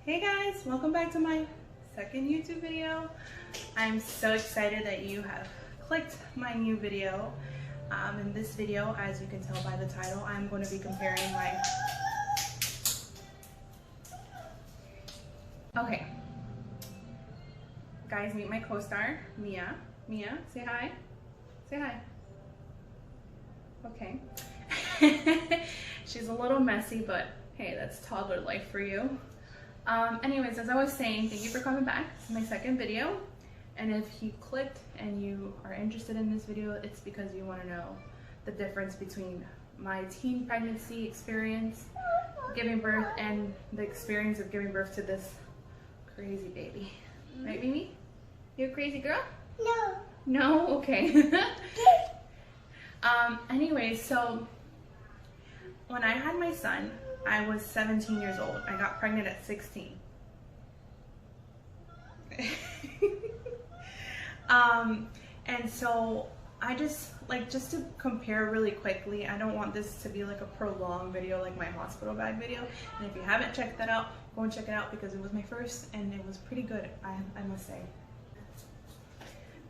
Hey guys, welcome back to my second YouTube video. I'm so excited that you have clicked my new video. In this video, as you can tell by the title, I'm going to be comparing my... Okay. Guys, meet my co-star, Mia. Mia, say hi. Say hi. Okay. She's a little messy, but hey, that's toddler life for you. Anyways, as I was saying, thank you for coming back to my second video. And if you clicked and you are interested in this video, it's because you want to know the difference between my teen pregnancy experience, giving birth, and the experience of giving birth to this crazy baby. Right, Mimi? You a crazy girl? No. No? Okay. Anyways, so when I had my son, I was 17 years old. I got pregnant at 16. And so I just to compare really quickly, I don't want this to be like a prolonged video like my hospital bag video. And if you haven't checked that out, go and check it out because it was my first and it was pretty good, I must say.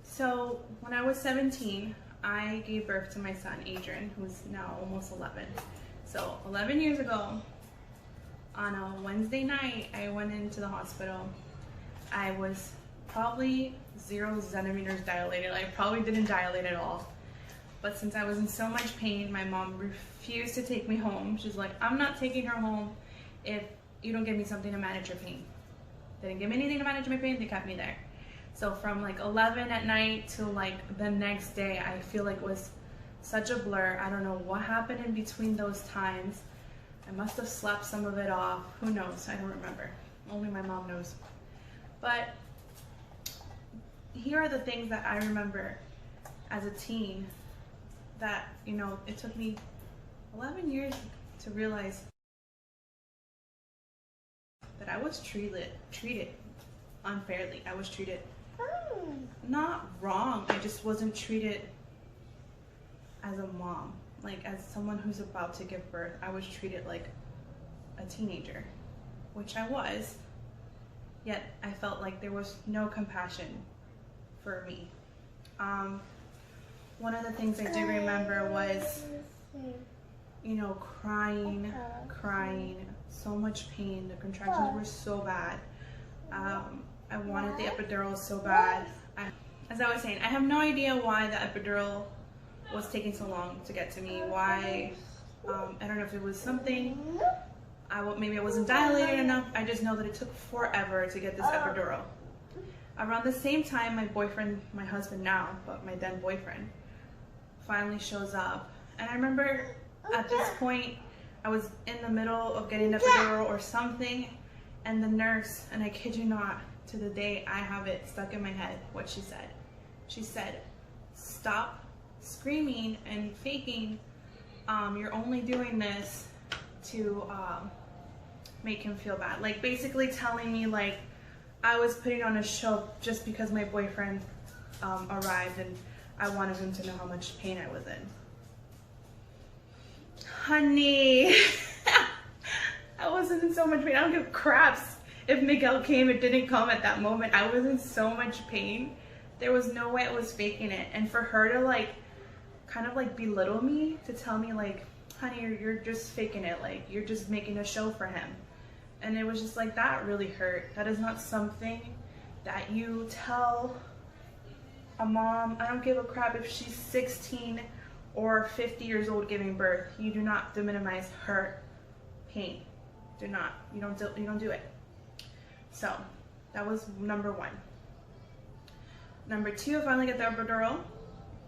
So when I was 17, I gave birth to my son, Adrian, who's now almost 11. So 11 years ago, on a Wednesday night, I went into the hospital. I was probably 0 centimeters dilated. I probably didn't dilate at all. But since I was in so much pain, my mom refused to take me home. She's like, I'm not taking her home if you don't give me something to manage your pain. They didn't give me anything to manage my pain, they kept me there. So from like 11 at night to like the next day, I feel like it was such a blur. I don't know what happened in between those times. I must have slept some of it off. Who knows? I don't remember. Only my mom knows. But here are the things that I remember as a teen that, you know, it took me 11 years to realize that I was treated unfairly. I was treated not wrong. I just wasn't treated as a mom, like as someone who's about to give birth. I was treated like a teenager, which I was, yet I felt like there was no compassion for me. One of the things I do remember was, you know, crying, so much pain. The contractions were so bad. I wanted the epidural so bad. As I was saying, I have no idea why the epidural was taking so long to get to me. Why? I don't know if it was something. Maybe I wasn't dilated enough. I just know that it took forever to get this epidural. Around the same time, my boyfriend, my husband now, but my then boyfriend, finally shows up. And I remember at this point, I was in the middle of getting the epidural or something, and the nurse, and I kid you not, to the day I have it stuck in my head, what she said. She said, stop screaming and faking. You're only doing this to make him feel bad. Like basically telling me like I was putting on a show just because my boyfriend arrived and I wanted him to know how much pain I was in. Honey, I wasn't in so much pain. I don't give craps if Miguel came. It didn't come at that moment. I was in so much pain. There was no way I was faking it. And for her to like kind of like belittle me, to tell me like, honey, you're just faking it, like you're just making a show for him. And it was just like, that really hurt. That is not something that you tell a mom. I don't give a crap if she's 16 or 50 years old giving birth. You do not minimize her pain. Do not. You don't do it. So that was number one. Number two, I finally get the epidural.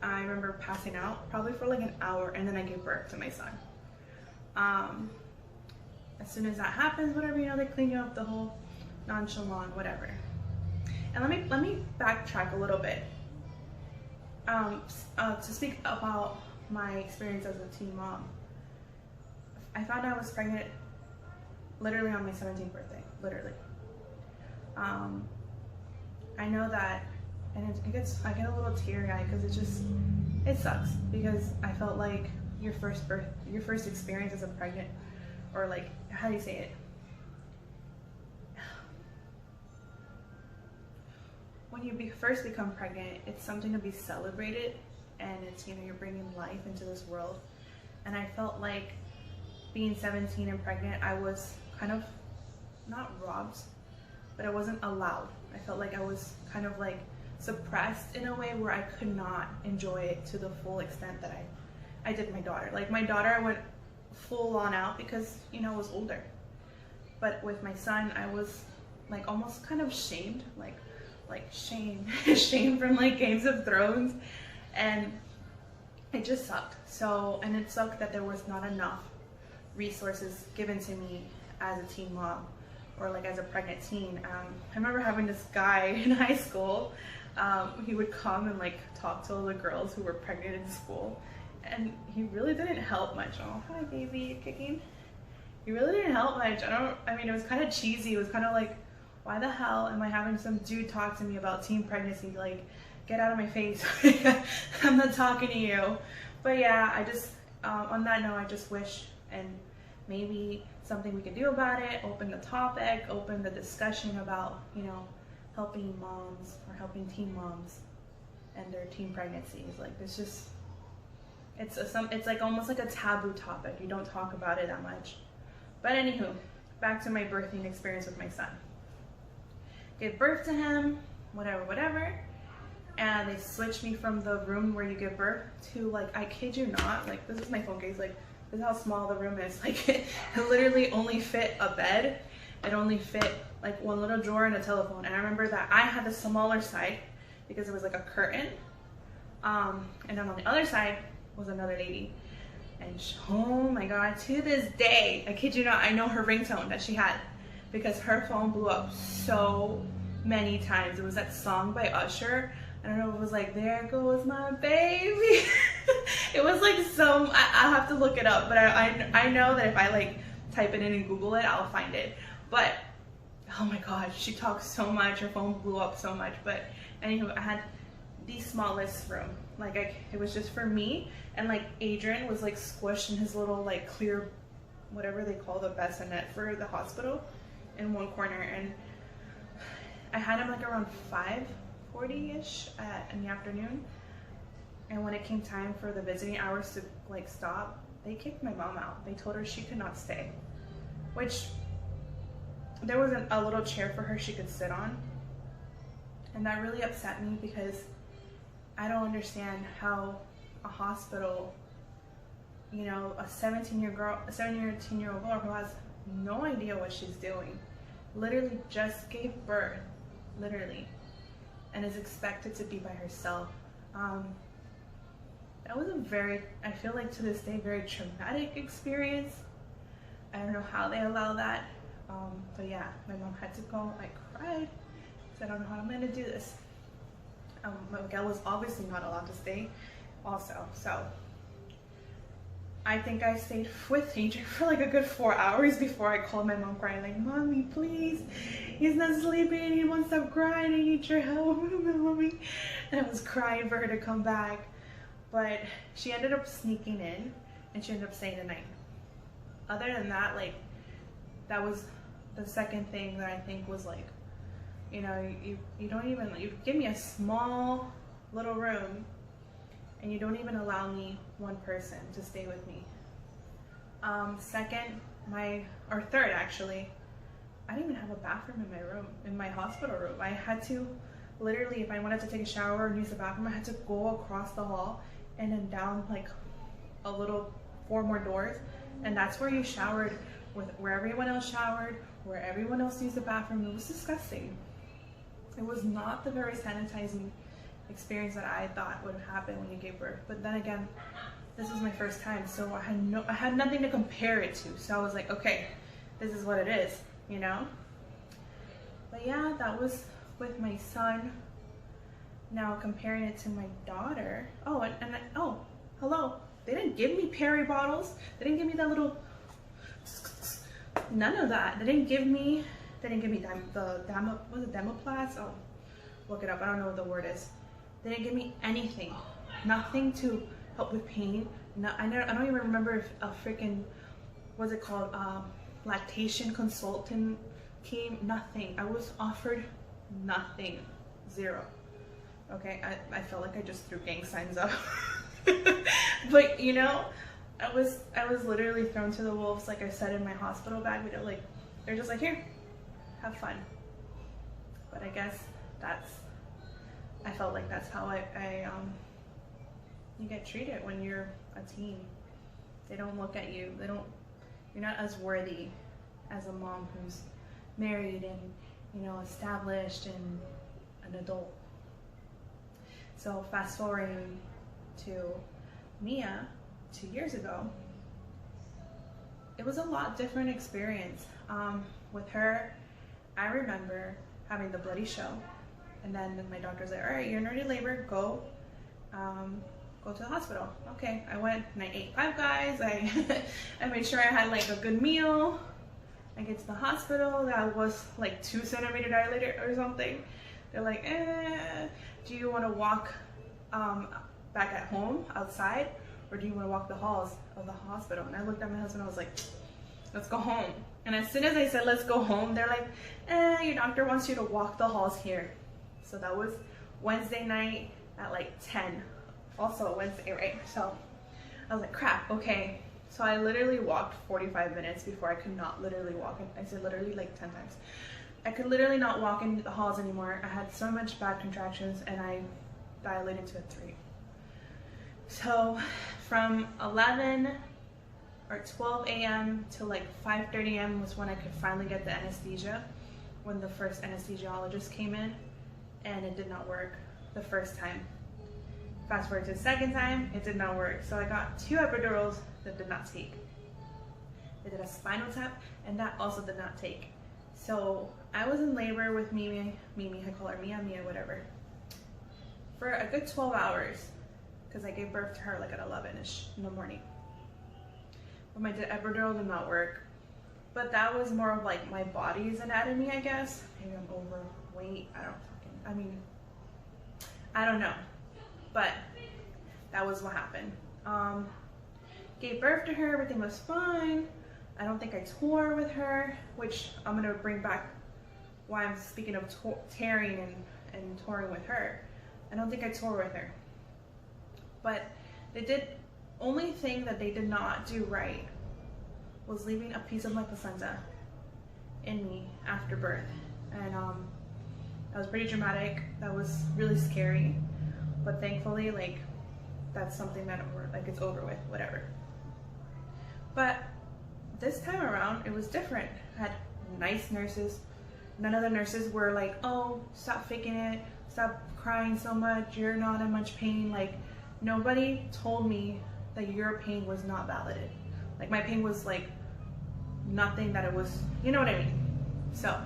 I remember passing out probably for like an hour, and then I gave birth to my son. As soon as that happens, whatever, you know, they clean you up, the whole nonchalant, whatever. And let me backtrack a little bit to speak about my experience as a teen mom. I found out I was pregnant literally on my 17th birthday, literally. I know that, and I get a little teary-eyed because it sucks, because I felt like your first experience as a pregnant, or like, how do you say it? when you first become pregnant, it's something to be celebrated, and it's, you know, you're bringing life into this world. And I felt like being 17 and pregnant, I was kind of not robbed, but I wasn't allowed. I felt like I was kind of like suppressed in a way where I could not enjoy it to the full extent that I did my daughter. Like my daughter, I went full on out because, you know, I was older. But with my son, I was like almost kind of shamed, like shame, shame from like Games of Thrones, and it just sucked. So, and it sucked that there was not enough resources given to me as a teen mom, or like as a pregnant teen. I remember having this guy in high school. He would come and like talk to all the girls who were pregnant in school, and he really didn't help much. Oh, hi baby, you kicking? He really didn't help much. I mean, it was kind of cheesy. It was kind of like, why the hell am I having some dude talk to me about teen pregnancy? Like, get out of my face. I'm not talking to you. But yeah, I just, on that note, I just wish, and maybe something we could do about it, open the topic, open the discussion about, you know, helping moms or helping teen moms and their teen pregnancies. Like, it's just, it's like almost like a taboo topic. You don't talk about it that much. But anywho, back to my birthing experience with my son. Gave birth to him, whatever, and they switched me from the room where you give birth to, like, I kid you not, like, this is my phone case, like, this is how small the room is. Like, it literally only fit a bed. It only fit like one little drawer and a telephone. And I remember that I had the smaller side because it was like a curtain, and then on the other side was another lady. And oh my god, to this day, I kid you not, I know her ringtone that she had because her phone blew up so many times. It was that song by Usher. I don't know, it was like, there goes my baby. It was like some, I'll have to look it up, but I know that if I like type it in and Google it, I'll find it. But oh my god, she talks so much, her phone blew up so much. But anywho, I had the smallest room. Like, it was just for me, and like Adrian was like squished in his little like clear, whatever they call the bassinet for the hospital, in one corner. And I had him like around 5:40ish in the afternoon. And when it came time for the visiting hours to like stop, they kicked my mom out. They told her she could not stay, which there was a little chair for her she could sit on. And that really upset me because I don't understand how a hospital, you know, a 17-year-old girl who has no idea what she's doing, literally just gave birth, literally, and is expected to be by herself. That was a very, I feel like to this day, very traumatic experience. I don't know how they allow that. But yeah, my mom had to go. I cried. I said, I don't know how I'm gonna do this. Miguel was obviously not allowed to stay also. So I think I stayed with Adrian for like a good 4 hours before I called my mom crying, like, Mommy, please, he's not sleeping, he won't stop crying, I need your help, Mommy. And I was crying for her to come back. But she ended up sneaking in, and she ended up staying the night. Other than that, like, that was the second thing that I think was like, you know, you don't even, you give me a small little room and you don't even allow me one person to stay with me. Second, third actually, I didn't even have a bathroom in my room, in my hospital room. I had to, literally, if I wanted to take a shower or use the bathroom, I had to go across the hall and then down like a little 4 more doors, and that's where you showered, where everyone else showered, where everyone else used the bathroom. It was disgusting. It was not the very sanitizing experience that I thought would happen when you gave birth. But then again, this was my first time, so I had nothing to compare it to. So I was like, okay, this is what it is, you know? But yeah, that was with my son. Now comparing it to my daughter. Oh, oh, hello. They didn't give me Perry bottles. They didn't give me that little, none of that. They didn't give me the Demoplast. Oh, look it up. I don't know what the word is. They didn't give me anything. Nothing to help with pain. No, I don't even remember if a freaking, what's it called? Lactation consultant came. Nothing. I was offered nothing. 0. Okay, I felt like I just threw gang signs up. But you know, I was literally thrown to the wolves, like I said, in my hospital bag. We like, they're just like, here, have fun. But I guess I felt like that's how you get treated when you're a teen. They don't look at you. You're not as worthy as a mom who's married and, you know, established and an adult. So fast forwarding to Mia 2 years ago, it was a lot different experience. With her, I remember having the bloody show, and then my doctor's like, all right, you're in early labor, go to the hospital. Okay, I went and I ate Five Guys. I made sure I had like a good meal. I get to the hospital, that was like 2 centimeter dilated or something. They're like, do you want to walk back at home outside, or do you want to walk the halls of the hospital? And I looked at my husband, I was like, let's go home. And as soon as I said let's go home, they're like, your doctor wants you to walk the halls here. So that was Wednesday night at like 10. Also a Wednesday, right? So I was like, crap, okay. So I literally walked 45 minutes before I could not literally walk. I said literally like 10 times. I could literally not walk in the halls anymore. I had so much bad contractions and I dilated to a 3. So from 11 or 12 a.m. to like 5:30 a.m. was when I could finally get the anesthesia, when the first anesthesiologist came in, and it did not work the first time. Fast forward to the second time, it did not work. So I got 2 epidurals that did not take. They did a spinal tap, and that also did not take. So I was in labor with Mimi, I call her Mia, whatever, for a good 12 hours, because I gave birth to her like at 11ish in the morning. But my epidural did not work. But that was more of like my body's anatomy, I guess. Maybe I'm overweight, I don't know. But that was what happened. Gave birth to her, everything was fine. I don't think I tore with her, which I'm gonna bring back why I'm speaking of tearing and touring with her. I don't think I tore with her. But only thing that they did not do right was leaving a piece of my placenta in me after birth. And that was pretty dramatic. That was really scary. But thankfully, like, that's something that it's over with, whatever. But this time around, it was different. I had nice nurses. None of the nurses were like, oh, stop faking it, stop crying so much, you're not in much pain. Like, nobody told me that your pain was not valid. Like, my pain was like nothing that it was, you know what I mean? So,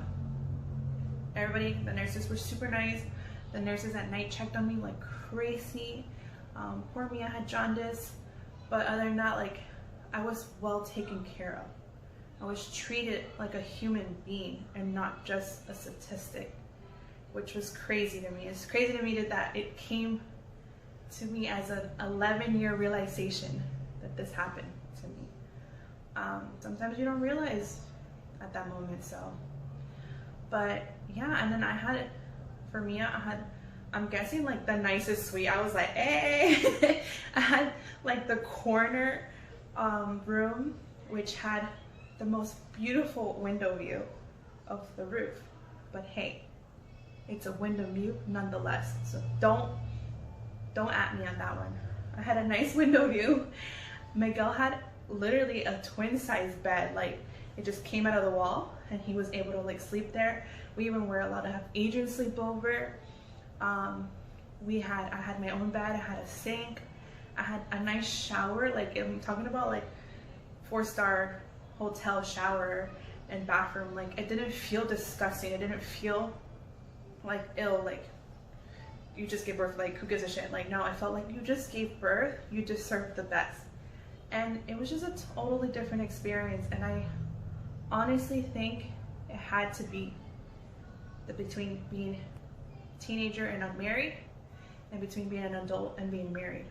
everybody, the nurses were super nice. The nurses at night checked on me like crazy. Poor Mia had jaundice, but other than that, like, I was well taken care of. I was treated like a human being and not just a statistic, which was crazy to me. It's crazy to me that it came to me as an 11-year realization that this happened to me. Sometimes you don't realize at that moment, so. But yeah, and then I had it, for Mia, I'm guessing like the nicest suite. I was like, hey. I had like the corner room, which had the most beautiful window view of the roof. But hey, it's a window view nonetheless. So don't at me on that one. I had a nice window view. Miguel had literally a twin size bed. Like, it just came out of the wall and he was able to like sleep there. We even were allowed to have agents sleep over. I had my own bed, I had a sink, I had a nice shower. Like, I'm talking about like 4-star hotel shower and bathroom. Like, it didn't feel disgusting. It didn't feel like ill, like you just gave birth, like who gives a shit. Like, no, I felt like you just gave birth, you deserve the best. And it was just a totally different experience. And I honestly think it had to be between being a teenager and unmarried, and between being an adult and being married.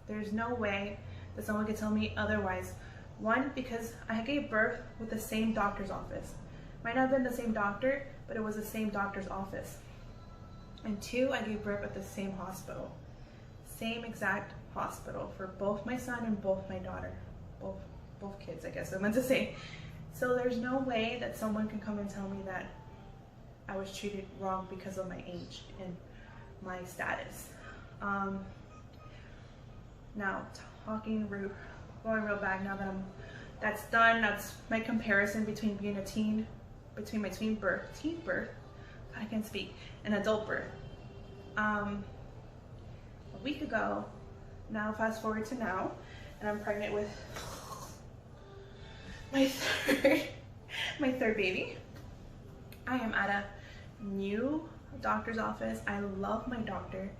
There's no way that someone could tell me otherwise. One, because I gave birth with the same doctor's office. Might not have been the same doctor, but it was the same doctor's office. And 2, I gave birth at the same hospital. Same exact hospital for both my son and both my daughter. Both kids, I guess I meant to say. So there's no way that someone can come and tell me that I was treated wrong because of my age and my status. Now, going real back, now that that's done, that's my comparison between being a teen, between my teen birth, I can't speak, and adult birth. A week ago, now fast forward to now, and I'm pregnant with my third baby. I am at a new doctor's office. I love my doctor.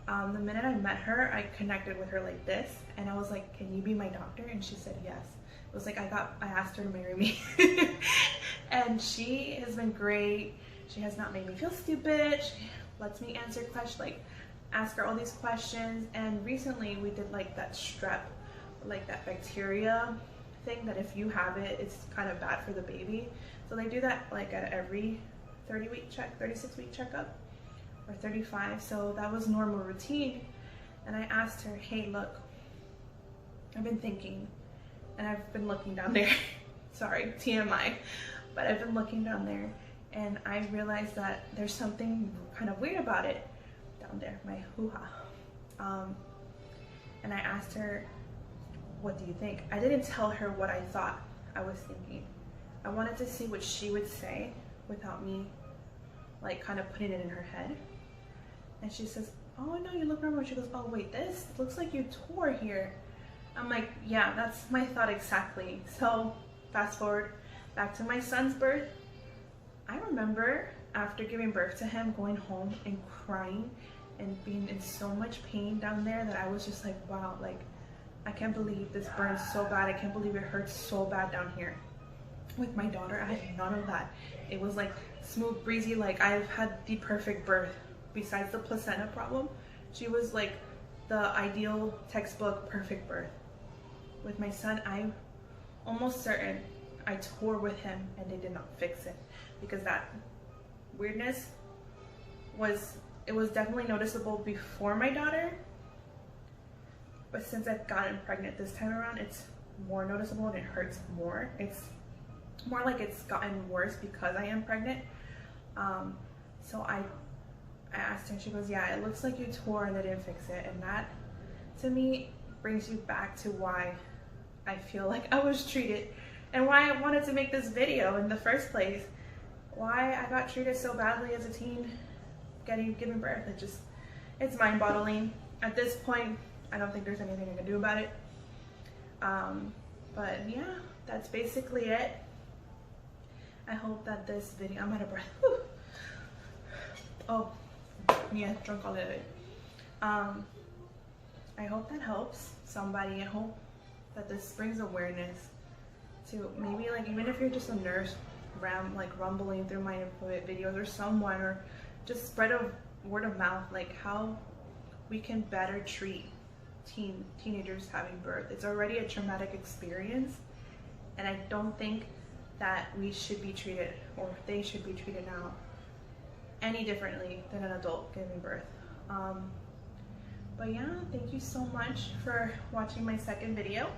The minute I met her, I connected with her like this, and I was like, can you be my doctor? And she said yes. It was like I asked her to marry me. And she has been great. She has not made me feel stupid. She lets me answer questions, like ask her all these questions. And recently we did like that strep, like that bacteria thing that if you have it, it's kind of bad for the baby. So they do that like at every 36-week checkup, or 35. So that was normal routine. And I asked her, hey, look, I've been thinking, and I've been looking down there. Sorry, TMI, but I've been looking down there, and I realized that there's something kind of weird about it down there, my hoo-ha. And I asked her, what do you think? I didn't tell her what I thought I was thinking. I wanted to see what she would say without me like kind of putting it in her head. And she says, oh no, you look normal. She goes, oh wait, this looks like you tore here. I'm like, yeah, that's my thought exactly. So fast forward back to my son's birth. I remember after giving birth to him, going home and crying and being in so much pain down there that I was just like, wow, like I can't believe this burns so bad. I can't believe it hurts so bad down here. With my daughter, I had none of that. It was like smooth, breezy, like I've had the perfect birth. Besides the placenta problem, she was like the ideal textbook perfect birth. With my son, I'm almost certain I tore with him and they did not fix it, because that weirdness was definitely noticeable before my daughter, but since I've gotten pregnant this time around, it's more noticeable and it hurts more. It's more like it's gotten worse because I am pregnant. So I asked her, and she goes, yeah, it looks like you tore and they didn't fix it. And that to me brings you back to why I feel like I was treated and why I wanted to make this video in the first place. Why I got treated so badly as a teen giving birth. It's mind-boggling. At this point, I don't think there's anything I can do about it. But yeah, that's basically it. I hope that this video, I'm out of breath. Whew. Oh, yeah, drunk all of it. I hope that helps somebody. I hope that this brings awareness to maybe, like, even if you're just a nurse rumbling through my videos, or someone, or just spread a word of mouth, like how we can better treat teenagers having birth. It's already a traumatic experience, and I don't think that we should be treated, or they should be treated now, any differently than an adult giving birth. But yeah, thank you so much for watching my second video.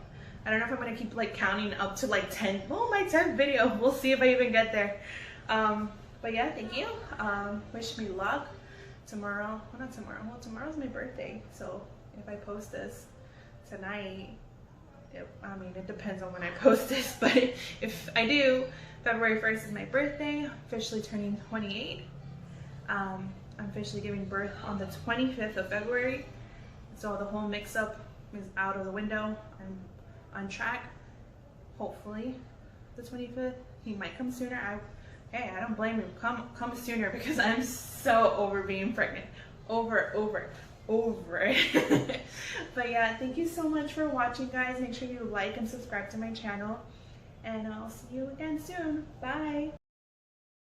I don't know if I'm gonna keep like counting up to like 10. Oh, my 10th video. We'll see if I even get there. But yeah, thank you. Wish me luck tomorrow. Well, not tomorrow. Well, tomorrow's my birthday, so if I post this tonight, I mean, it depends on when I post this, but if I do, February 1st is my birthday, officially turning 28. I'm officially giving birth on the 25th of February, so the whole mix-up is out of the window. I'm on track, hopefully the 25th. He might come sooner. Hey, I don't blame him. Come sooner, because I'm so over being pregnant. Over it. But yeah, thank you so much for watching, guys. Make sure you like and subscribe to my channel, and I'll see you again soon. Bye.